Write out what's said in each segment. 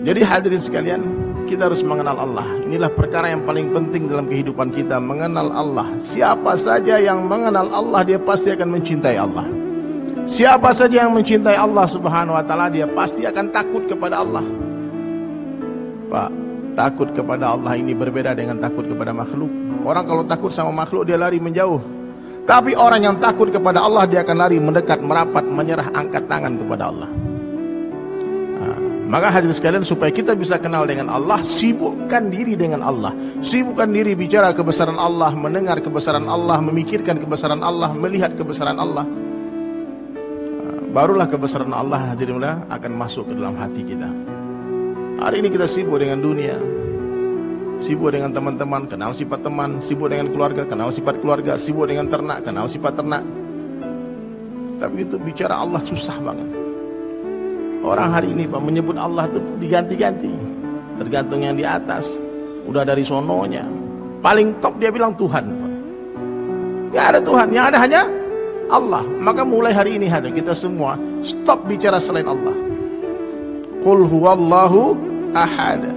Jadi hadirin sekalian, kita harus mengenal Allah. Inilah perkara yang paling penting dalam kehidupan kita, mengenal Allah. Siapa saja yang mengenal Allah, dia pasti akan mencintai Allah. Siapa saja yang mencintai Allah Subhanahu wa taala, dia pasti akan takut kepada Allah. Pak, takut kepada Allah ini berbeda dengan takut kepada makhluk. Orang kalau takut sama makhluk, dia lari menjauh. Tapi orang yang takut kepada Allah, dia akan lari mendekat, merapat, menyerah, angkat tangan kepada Allah. Maka hadirin sekalian, supaya kita bisa kenal dengan Allah, sibukkan diri dengan Allah. Sibukkan diri bicara kebesaran Allah, mendengar kebesaran Allah, memikirkan kebesaran Allah, melihat kebesaran Allah. Barulah kebesaran Allah, hadirin akan masuk ke dalam hati kita. Hari ini kita sibuk dengan dunia, sibuk dengan teman-teman, kenal sifat teman, sibuk dengan keluarga, kenal sifat keluarga, sibuk dengan ternak, kenal sifat ternak. Tapi itu bicara Allah susah banget. Orang hari ini Pak menyebut Allah itu diganti-ganti, tergantung yang di atas. Udah dari sononya, paling top dia bilang Tuhan. Gak ada Tuhan, yang ada hanya Allah. Maka mulai hari ini kita semua stop bicara selain Allah. Qul huwallahu ahad.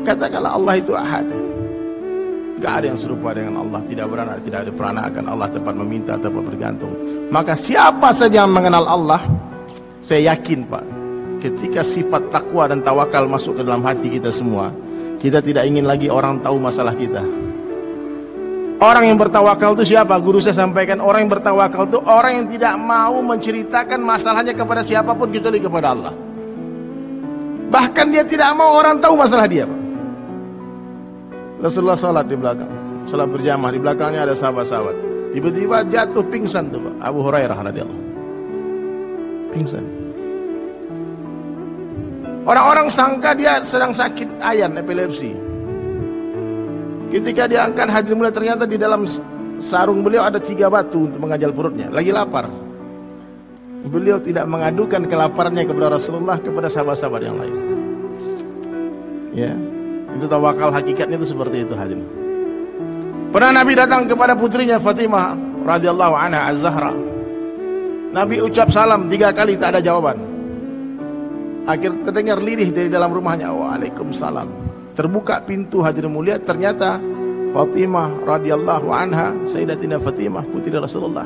Katakanlah Allah itu ahad. Gak ada yang serupa dengan Allah, tidak beranak, tidak ada peranakan Allah, tempat meminta, tempat bergantung. Maka siapa saja yang mengenal Allah, saya yakin Pak, ketika sifat takwa dan tawakal masuk ke dalam hati kita semua, kita tidak ingin lagi orang tahu masalah kita. Orang yang bertawakal itu siapa? Guru saya sampaikan, orang yang bertawakal itu orang yang tidak mau menceritakan masalahnya kepada siapapun kecuali kepada Allah. Bahkan dia tidak mau orang tahu masalah dia, Pak. Rasulullah salat di belakang, salat berjamaah, di belakangnya ada sahabat-sahabat. Tiba-tiba jatuh pingsan tuh Pak, Abu Hurairah radhiyallahu. Pingsan. Orang-orang sangka dia sedang sakit ayan, epilepsi. Ketika dia angkat hadirin mulia, ternyata di dalam sarung beliau ada 3 batu untuk mengajal perutnya. Lagi lapar. Beliau tidak mengadukan kelaparannya kepada Rasulullah, kepada sahabat-sahabat yang lain. Ya, itu tawakal hakikatnya itu seperti itu hadirin. Pernah Nabi datang kepada putrinya Fatimah radhiyallahu anha Az-Zahra. Nabi ucap salam 3 kali tak ada jawaban. Akhir terdengar lirih dari dalam rumahnya, Waalaikumsalam. Terbuka pintu hadirin mulia, ternyata Fatimah radhiyallahu anha, Sayyidatina Fatimah putri Rasulullah,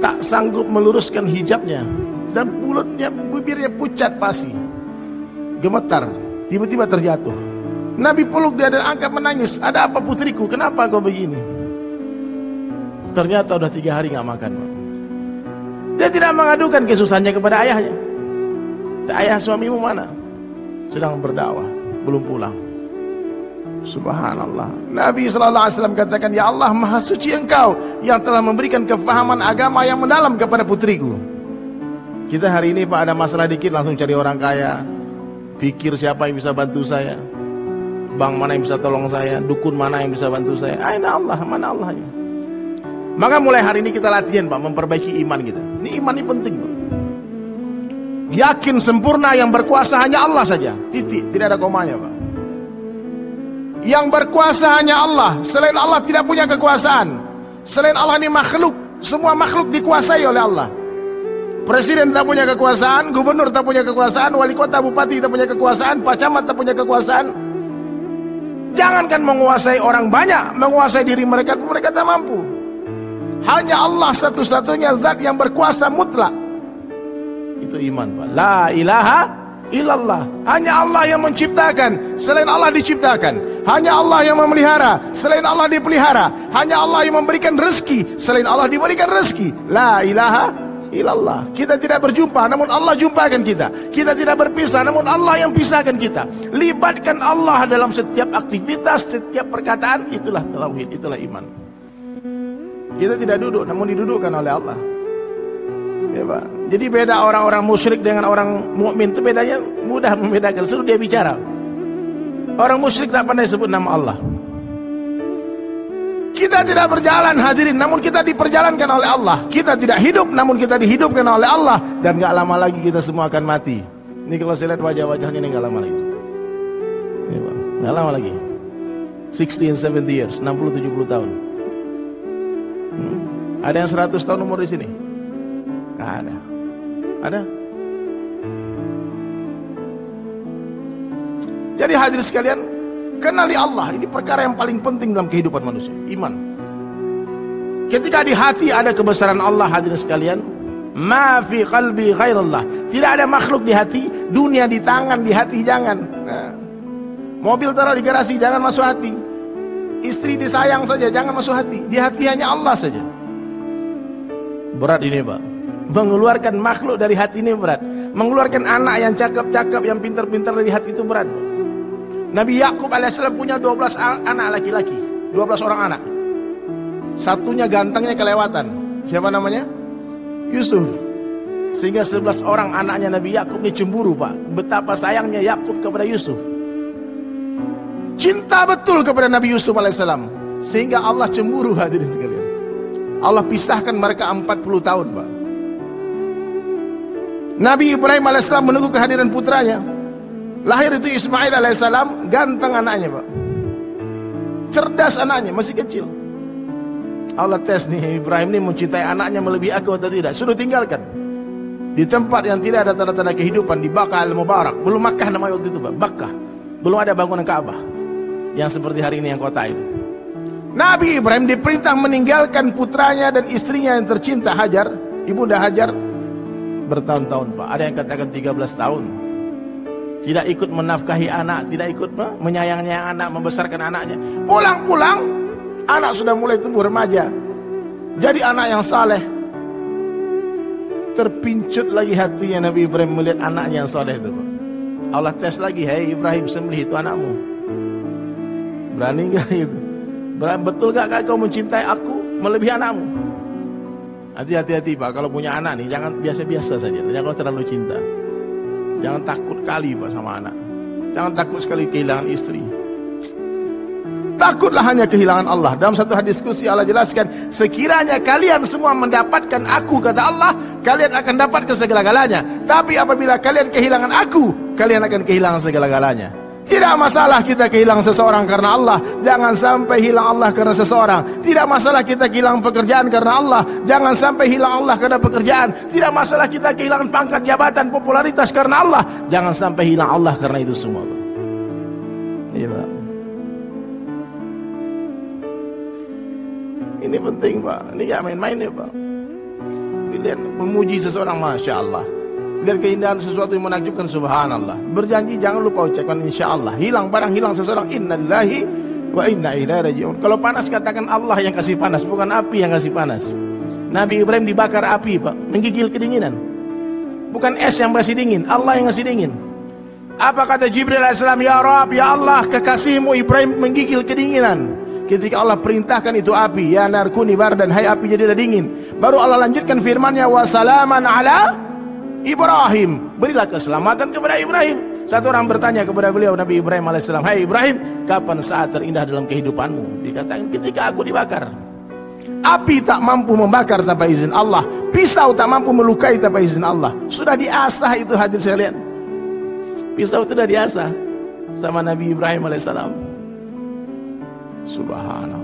tak sanggup meluruskan hijabnya dan mulutnya, bibirnya pucat pasi, gemetar, tiba-tiba terjatuh. Nabi peluk dia dan angkat menangis. Ada apa putriku? Kenapa kau begini? Ternyata udah 3 hari nggak makan. Dia tidak mengadukan kesusahannya kepada ayahnya. Ayah suamimu mana? Sedang berdakwah, belum pulang. Subhanallah. Nabi SAW katakan, Ya Allah, maha suci engkau yang telah memberikan kefahaman agama yang mendalam kepada putriku. Kita hari ini Pak ada masalah dikit langsung cari orang kaya, pikir siapa yang bisa bantu saya, bank mana yang bisa tolong saya, dukun mana yang bisa bantu saya. Aina Allah, mana Allahnya. Maka mulai hari ini kita latihan Pak, memperbaiki iman kita. Ini iman ini penting Pak. Yakin sempurna yang berkuasa hanya Allah saja. Titik, tidak ada komanya Pak. Yang berkuasa hanya Allah. Selain Allah tidak punya kekuasaan. Selain Allah ini makhluk. Semua makhluk dikuasai oleh Allah. Presiden tak punya kekuasaan, gubernur tak punya kekuasaan, wali kota, bupati tak punya kekuasaan, pak camat tak punya kekuasaan. Jangankan menguasai orang banyak, menguasai diri mereka, mereka tak mampu. Hanya Allah satu-satunya zat yang berkuasa mutlak. Itu iman Pak. La ilaha illallah. Hanya Allah yang menciptakan, selain Allah diciptakan. Hanya Allah yang memelihara, selain Allah dipelihara. Hanya Allah yang memberikan rezeki, selain Allah diberikan rezeki. La ilaha illallah. Kita tidak berjumpa, namun Allah jumpakan kita. Kita tidak berpisah, namun Allah yang pisahkan kita. Libatkan Allah dalam setiap aktivitas, setiap perkataan. Itulah tauhid, itulah iman. Kita tidak duduk, namun didudukkan oleh Allah. Ya Pak. Jadi beda orang-orang musyrik dengan orang mukmin itu bedanya mudah membedakan. Suruh dia bicara. Orang musyrik tak pandai sebut nama Allah. Kita tidak berjalan hadirin, namun kita diperjalankan oleh Allah. Kita tidak hidup, namun kita dihidupkan oleh Allah. Dan gak lama lagi kita semua akan mati. Ini kalau saya lihat wajah-wajahnya ini gak lama lagi. Ya Pak. Gak lama lagi. 60 and 70 years, 60-70 tahun. Ada yang 100 tahun umur di sini? Gak ada. Ada? Jadi hadirin sekalian, kenali Allah, ini perkara yang paling penting dalam kehidupan manusia, iman. Ketika di hati ada kebesaran Allah, hadirin sekalian, ma fi qalbi ghairallah. Tidak ada makhluk di hati, dunia di tangan, di hati jangan. Nah, mobil taruh di garasi, jangan masuk hati. Istri disayang saja, jangan masuk hati. Di hati hanya Allah saja. Berat ini Pak. Mengeluarkan makhluk dari hati ini berat. Mengeluarkan anak yang cakap-cakap, yang pintar-pintar dari hati itu berat. Nabi Yakub alaihissalam punya 12 anak laki-laki, 12 orang anak. Satunya gantengnya kelewatan. Siapa namanya? Yusuf. Sehingga 11 orang anaknya Nabi Yakub ini cemburu Pak. Betapa sayangnya Yakub kepada Yusuf. Cinta betul kepada Nabi Yusuf alaihissalam. Sehingga Allah cemburu, hadirin sekalian. Allah pisahkan mereka 40 tahun Pak. Nabi Ibrahim alaihissalam menunggu kehadiran putranya. Lahir itu Ismail alaihissalam, ganteng anaknya Pak. Cerdas anaknya, masih kecil. Allah tes nih, Ibrahim ini mencintai anaknya melebihi aku atau tidak. Suruh tinggalkan di tempat yang tidak ada tanda-tanda kehidupan, di Bakkah al-Mubarak. Belum Makkah namanya waktu itu Pak, Bakkah. Belum ada bangunan Ka'bah yang seperti hari ini yang kota itu. Nabi Ibrahim diperintah meninggalkan putranya dan istrinya yang tercinta Hajar, ibunda Hajar, bertahun-tahun Pak. Ada yang katakan 13 tahun. Tidak ikut menafkahi anak, tidak ikut menyayangnya anak, membesarkan anaknya. Pulang-pulang, anak sudah mulai tumbuh remaja. Jadi anak yang saleh. Terpincut lagi hatinya Nabi Ibrahim melihat anaknya yang saleh itu Pak. Allah tes lagi, hei Ibrahim, sembelih itu anakmu. Berani gak itu? Betul gak kau mencintai aku melebihi anakmu? Hati-hati Pak, kalau punya anak nih jangan biasa-biasa saja, jangan terlalu cinta. Jangan takut kali Pak sama anak. Jangan takut sekali kehilangan istri. Takutlah hanya kehilangan Allah. Dalam satu hadis qudsi Allah jelaskan, sekiranya kalian semua mendapatkan aku, kata Allah, kalian akan dapatkan segala-galanya. Tapi apabila kalian kehilangan aku, kalian akan kehilangan segala-galanya. Tidak masalah kita kehilangan seseorang karena Allah, jangan sampai hilang Allah karena seseorang. Tidak masalah kita kehilangan pekerjaan karena Allah, jangan sampai hilang Allah karena pekerjaan. Tidak masalah kita kehilangan pangkat jabatan, popularitas karena Allah, jangan sampai hilang Allah karena itu semua Pak. Iya Pak. Ini penting Pak, ini gak main-main ya Pak. Lihat memuji seseorang, Masya Allah. Lihat keindahan sesuatu yang menakjubkan, subhanallah. Berjanji jangan lupa ucapkan insya Allah. Hilang barang hilang seseorang, innalillahi wa inna ilaihi raji'un. Kalau panas katakan Allah yang kasih panas, bukan api yang kasih panas. Nabi Ibrahim dibakar api Pak, menggigil kedinginan. Bukan es yang masih dingin, Allah yang ngasih dingin. Apa kata Jibril alaihissalam? Ya Rabb, ya Allah, kekasihmu Ibrahim menggigil kedinginan. Ketika Allah perintahkan itu api, ya narkuni bardan, hai api jadilah dingin. Baru Allah lanjutkan firman-Nya, wa salaman ala Ibrahim, berilah keselamatan kepada Ibrahim. Satu orang bertanya kepada beliau Nabi Ibrahim alaihissalam, hai Ibrahim, kapan saat terindah dalam kehidupanmu? Dikatakan ketika aku dibakar. Api tak mampu membakar tanpa izin Allah, pisau tak mampu melukai tanpa izin Allah. Sudah diasah itu, hadir sekalian. Pisau itu sudah diasah sama Nabi Ibrahim alaihissalam. Subhanallah.